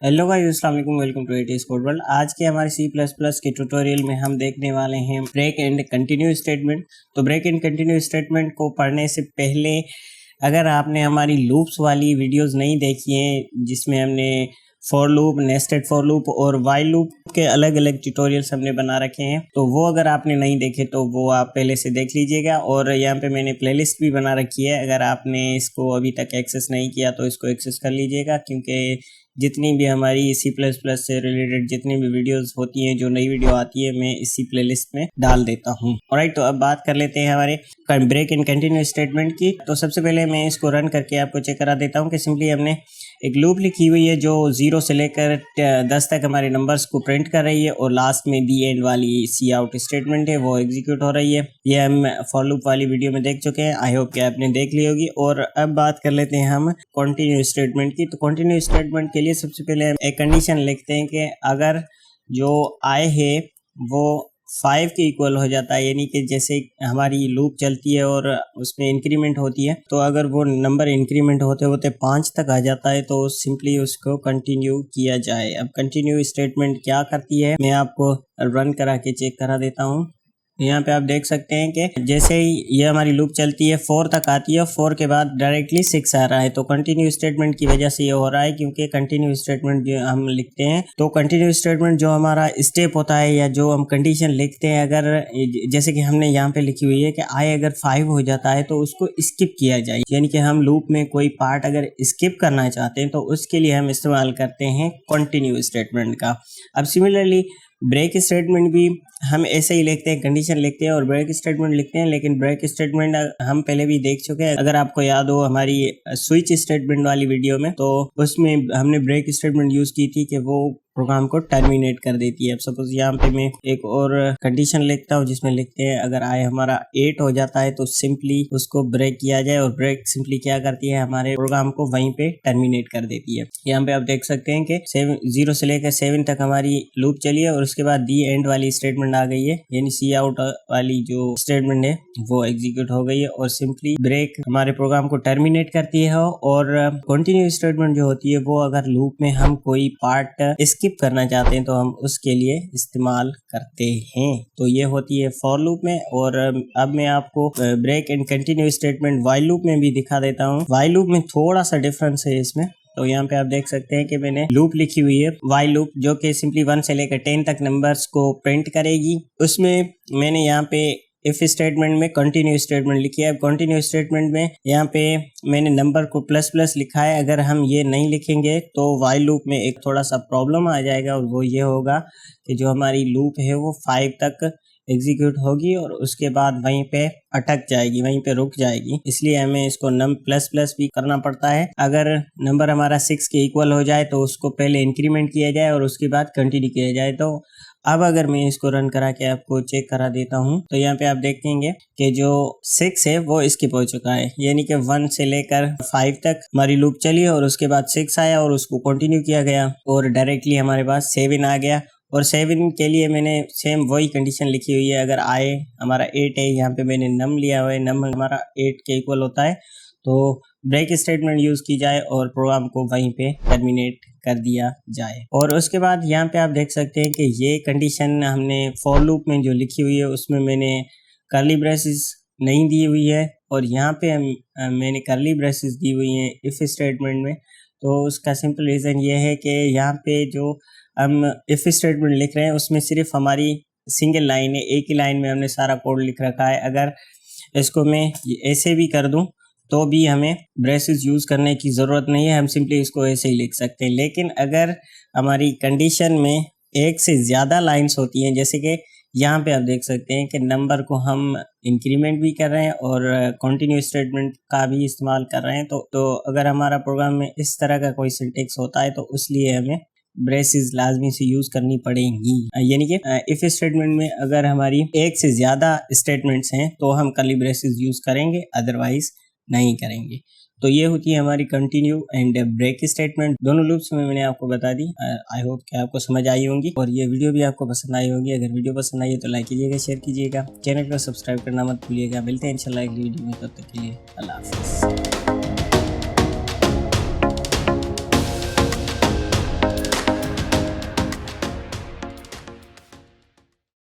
Hello guys, अस्सलाम वालेकुम, welcome to ATS code world. आज के हमारे सी प्लस प्लस के ट्यूटोरियल में हम देखने वाले हैं ब्रेक एंड कंटिन्यू स्टेटमेंट। तो ब्रेक एंड कंटिन्यू स्टेटमेंट को पढ़ने से पहले अगर आपने हमारी लूप्स वाली वीडियोस नहीं देखी हैं, जिसमें हमने for loop, nested for loop और वाइल लूप के अलग अलग ट्यूटोरियल्स हमने बना रखे हैं, तो वो अगर आपने नहीं देखे तो वो आप पहले से देख लीजिएगा। और यहाँ पे मैंने प्लेलिस्ट भी बना रखी है, अगर आपने इसको अभी तक एक्सेस नहीं किया तो इसको एक्सेस कर लीजिएगा, क्योंकि जितनी भी हमारी सी प्लस प्लस से रिलेटेड जितनी भी वीडियोस होती हैं, जो नई वीडियो आती है, मैं इसी प्लेलिस्ट में डाल देता हूँ। ऑलराइट, तो अब बात कर लेते हैं हमारे ब्रेक एंड कंटिन्यू स्टेटमेंट की। तो सबसे पहले मैं इसको रन करके आपको चेक करा देता हूँ कि सिंपली हमने एक लूप लिखी हुई है जो 0 से लेकर 10 तक हमारे नंबर्स को प्रिंट कर रही है, और लास्ट में दी एंड वाली सी आउट स्टेटमेंट है वो एग्जीक्यूट हो रही है। ये हम फॉर लूप वाली वीडियो में देख चुके हैं, आई होप कि आपने देख ली होगी। और अब बात कर लेते हैं हम कंटिन्यू स्टेटमेंट की। तो कंटिन्यू स्टेटमेंट के लिए सबसे पहले हम एक कंडीशन लिखते हैं कि अगर जो आय है वो 5 के इक्वल हो जाता है, यानी कि जैसे हमारी लूप चलती है और उसमें इंक्रीमेंट होती है, तो अगर वो नंबर इंक्रीमेंट होते होते 5 तक आ जाता है तो सिंपली उसको कंटिन्यू किया जाए। अब कंटिन्यू स्टेटमेंट क्या करती है मैं आपको रन करा के चेक करा देता हूँ। यहाँ पे आप देख सकते हैं कि जैसे ही ये हमारी लूप चलती है 4 तक आती है, 4 के बाद डायरेक्टली 6 आ रहा है। तो कंटिन्यू स्टेटमेंट की वजह से ये हो रहा है, क्योंकि कंटिन्यू स्टेटमेंट जो हम लिखते हैं, तो कंटिन्यू स्टेटमेंट जो हमारा स्टेप होता है या जो हम कंडीशन लिखते हैं, अगर जैसे कि हमने यहाँ पे लिखी हुई है कि आई अगर 5 हो जाता है तो उसको स्किप किया जाए, यानी कि हम लूप में कोई पार्ट अगर स्किप करना चाहते हैं तो उसके लिए हम इस्तेमाल करते हैं कंटिन्यू स्टेटमेंट का। अब सिमिलरली ब्रेक स्टेटमेंट भी हम ऐसे ही लिखते हैं, कंडीशन लिखते हैं और ब्रेक स्टेटमेंट लिखते हैं, लेकिन ब्रेक स्टेटमेंट हम पहले भी देख चुके हैं। अगर आपको याद हो हमारी स्विच स्टेटमेंट वाली वीडियो में, तो उसमें हमने ब्रेक स्टेटमेंट यूज की थी कि वो प्रोग्राम को टर्मिनेट कर देती है। अब सपोज यहाँ पे मैं एक और कंडीशन लिखता हूँ जिसमें लिखते हैं अगर आय हमारा 8 हो जाता है तो सिंपली उसको ब्रेक किया जाए, और ब्रेक सिंपली क्या करती है, हमारे प्रोग्राम को वहीं पे टर्मिनेट कर देती है। यहाँ पे आप देख सकते हैं कि 0 से लेकर 7 तक हमारी लूप चली है और उसके बाद दी एंड वाली स्टेटमेंट आ गई है, यानी सी आउट वाली जो स्टेटमेंट है वो एग्जीक्यूट हो गई है, और सिंपली ब्रेक हमारे प्रोग्राम को टर्मिनेट करती है। और कंटिन्यू स्टेटमेंट जो होती है वो अगर लूप में हम कोई पार्ट स्किप करना चाहते हैं तो हम उसके लिए इस्तेमाल करते हैं। तो ये होती है फॉर लूप में। और अब मैं आपको break and continue statement while loop में भी दिखा देता हूँ। वाइल लूप में थोड़ा सा डिफरेंस है इसमें। तो यहाँ पे आप देख सकते हैं कि मैंने लूप लिखी हुई है वाइल लूप, जो कि सिंपली 1 से लेकर 10 तक नंबर्स को प्रिंट करेगी। उसमें मैंने यहाँ पे इफ स्टेटमेंट में कंटिन्यू स्टेटमेंट लिखी है। अब कंटिन्यू स्टेटमेंट में यहाँ पे मैंने नंबर को प्लस प्लस लिखा है। अगर हम ये नहीं लिखेंगे तो वाइल लूप में एक थोड़ा सा प्रॉब्लम आ जाएगा, और वो ये होगा कि जो हमारी लूप है वो 5 तक एग्जीक्यूट होगी और उसके बाद वहीं पे अटक जाएगी, वहीं पे रुक जाएगी। इसलिए हमें इसको नम प्लस प्लस भी करना पड़ता है। अगर नंबर हमारा 6 के इक्वल हो जाए तो उसको पहले इंक्रीमेंट किया जाए और उसके बाद कंटिन्यू किया जाए। तो अब अगर मैं इसको रन करा के आपको चेक करा देता हूं, तो यहाँ पे आप देखेंगे कि जो 6 है वो स्किप हो चुका है, यानी कि 1 से लेकर 5 तक हमारी लूप चली और उसके बाद 6 आया और उसको कंटिन्यू किया गया, और डायरेक्टली हमारे पास 7 आ गया। और 7 के लिए मैंने सेम वही कंडीशन लिखी हुई है। अगर आए हमारा 8 है, यहाँ पे मैंने नम लिया हुआ है, नम हमारा 8 के इक्वल होता है, तो ब्रेक स्टेटमेंट यूज की जाए और प्रोग्राम को वहीं पे टर्मिनेट कर दिया जाए। और उसके बाद यहाँ पे आप देख सकते हैं कि ये कंडीशन हमने फॉर लूप में जो लिखी हुई है उसमें मैंने कर्ली ब्रेसेस नहीं दी हुई है, और यहाँ पे मैंने कर्ली ब्रेसेस दी हुई हैं इफ स्टेटमेंट में। तो उसका सिंपल रीज़न ये है कि यहाँ पे जो हम इफ स्टेटमेंट लिख रहे हैं उसमें सिर्फ हमारी सिंगल लाइन है, एक ही लाइन में हमने सारा कोड लिख रखा है। अगर इसको मैं ऐसे भी कर दूं तो भी हमें ब्रेसेस यूज़ करने की ज़रूरत नहीं है, हम सिंपली इसको ऐसे ही लिख सकते हैं। लेकिन अगर हमारी कंडीशन में एक से ज़्यादा लाइंस होती हैं, जैसे कि यहाँ पे आप देख सकते हैं कि नंबर को हम इंक्रीमेंट भी कर रहे हैं और कंटिन्यू स्टेटमेंट का भी इस्तेमाल कर रहे हैं, तो अगर हमारा प्रोग्राम में इस तरह का कोई सिंटेक्स होता है तो उसलिए हमें ब्रेसेस लाजमी से यूज करनी पड़ेंगी। यानी कि इफ स्टेटमेंट में अगर हमारी एक से ज्यादा स्टेटमेंट्स हैं तो हम कर्ली ब्रेसेस यूज करेंगे, अदरवाइज नहीं करेंगे। तो ये होती है हमारी कंटिन्यू एंड ब्रेक स्टेटमेंट। दोनों लूप्स में मैंने आपको बता दी। आई होप कि आपको समझ आई होंगी और ये वीडियो भी आपको पसंद आई होगी। अगर वीडियो पसंद आई है तो लाइक कीजिएगा, शेयर कीजिएगा, चैनल को सब्सक्राइब करना मत भूलिएगा। मिलते हैं इंशाल्लाह अगली वीडियो में, तब तक के लिए अल्लाह हाफिज़।